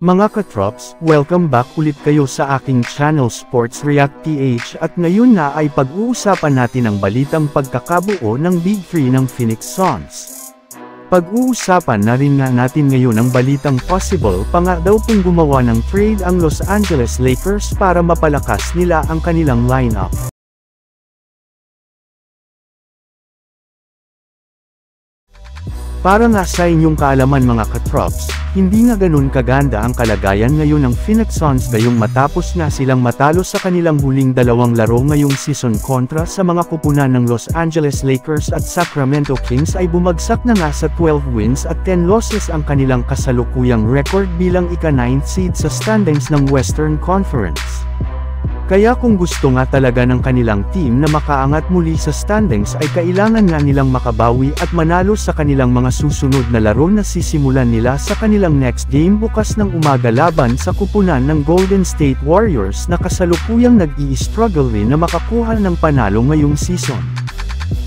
Mga katrops, welcome back ulit kayo sa aking channel Sports React PH at ngayon na ay pag-uusapan natin ang balitang pagkakabuo ng Big 3 ng Phoenix Suns. Pag-uusapan na rin nga natin ngayon ang balitang possible pa nga daw pong gumawa ng trade ang Los Angeles Lakers para mapalakas nila ang kanilang lineup. Para nga sa inyong kaalaman mga katrops, hindi nga ganun kaganda ang kalagayan ngayon ng Phoenix Suns gayong matapos nga silang matalo sa kanilang huling dalawang laro ngayong season kontra sa mga kupunan ng Los Angeles Lakers at Sacramento Kings ay bumagsak na nga sa 12 wins at 10 losses ang kanilang kasalukuyang record bilang ika-9th seed sa standings ng Western Conference. Kaya kung gusto nga talaga ng kanilang team na makaangat muli sa standings ay kailangan nga nilang makabawi at manalo sa kanilang mga susunod na laro na sisimulan nila sa kanilang next game bukas ng umaga laban sa kupunan ng Golden State Warriors na kasalukuyang nag-i-struggle rin na makakuha ng panalo ngayong season.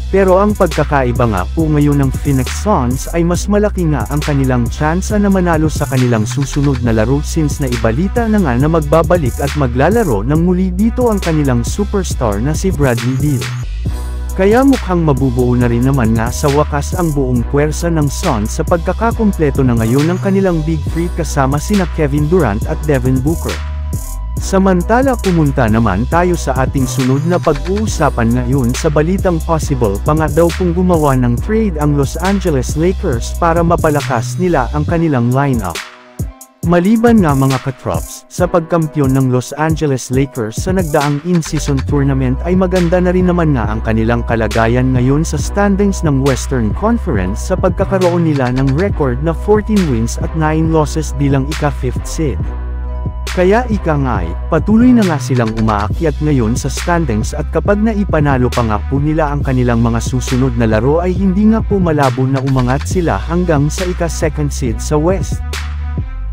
Pero ang pagkakaiba nga po ngayon ng Phoenix Suns ay mas malaki nga ang kanilang tsansa na manalo sa kanilang susunod na laro since naibalita na nga na magbabalik at maglalaro ng muli dito ang kanilang superstar na si Bradley Beal. Kaya mukhang mabubuo na rin naman nga sa wakas ang buong puwersa ng Suns sa pagkakakumpleto na ngayon ng kanilang Big 3 kasama sina Kevin Durant at Devin Booker. Samantala pumunta naman tayo sa ating sunod na pag-uusapan ngayon sa balitang possible pa nga daw kung gumawa ng trade ang Los Angeles Lakers para mapalakas nila ang kanilang lineup. Maliban nga mga katrops, sa pagkampiyon ng Los Angeles Lakers sa nagdaang in-season tournament ay maganda na rin naman nga ang kanilang kalagayan ngayon sa standings ng Western Conference sa pagkakaroon nila ng record na 14 wins at 9 losses bilang ika-5th seed. Kaya ika nga'y, patuloy na nga silang umaakyat ngayon sa standings at kapag naipanalo pa nga po nila ang kanilang mga susunod na laro ay hindi nga po malabo na umangat sila hanggang sa ika-second seed sa West.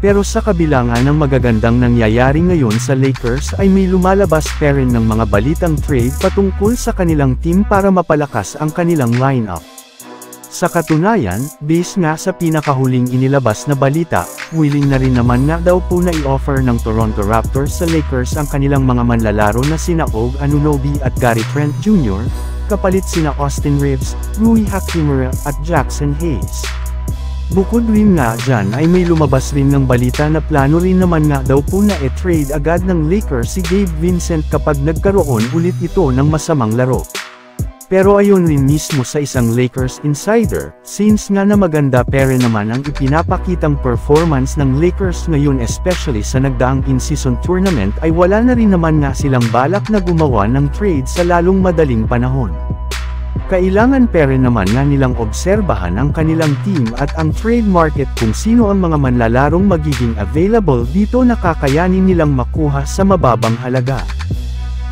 Pero sa kabila nga ng magagandang nangyayari ngayon sa Lakers ay may lumalabas pa rin ng mga balitang trade patungkol sa kanilang team para mapalakas ang kanilang lineup. Sa katunayan, base nga sa pinakahuling inilabas na balita, willing na rin naman nga daw po na i-offer ng Toronto Raptors sa Lakers ang kanilang mga manlalaro na sina Og Anunoby at Gary Trent Jr., kapalit sina Austin Reeves, Rui Hachimura at Jackson Hayes. Bukod rin nga dyan ay may lumabas rin ng balita na plano rin naman nga daw po na e-trade agad ng Lakers si Gabe Vincent kapag nagkaroon ulit ito ng masamang laro. Pero ayon rin mismo sa isang Lakers insider, since nga na maganda pa rin naman ang ipinapakitang performance ng Lakers ngayon especially sa nagdaang in-season tournament ay wala na rin naman nga silang balak na gumawa ng trade sa lalong madaling panahon. Kailangan pa rin naman nga nilang obserbahan ang kanilang team at ang trade market kung sino ang mga manlalarong magiging available dito na kakayanin nilang makuha sa mababang halaga.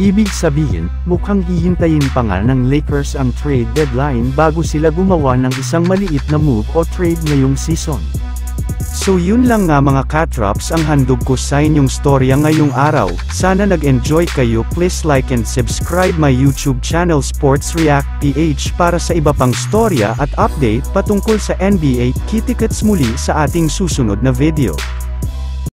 Ibig sabihin, mukhang hihintayin pa nga ng Lakers ang trade deadline bago sila gumawa ng isang maliit na move o trade ngayong season. So yun lang nga mga katrops ang handog ko sa inyong storya ngayong araw. Sana nag-enjoy kayo. Please like and subscribe my YouTube channel Sports React PH para sa iba pang storya at update patungkol sa NBA. Kita-kits muli sa ating susunod na video.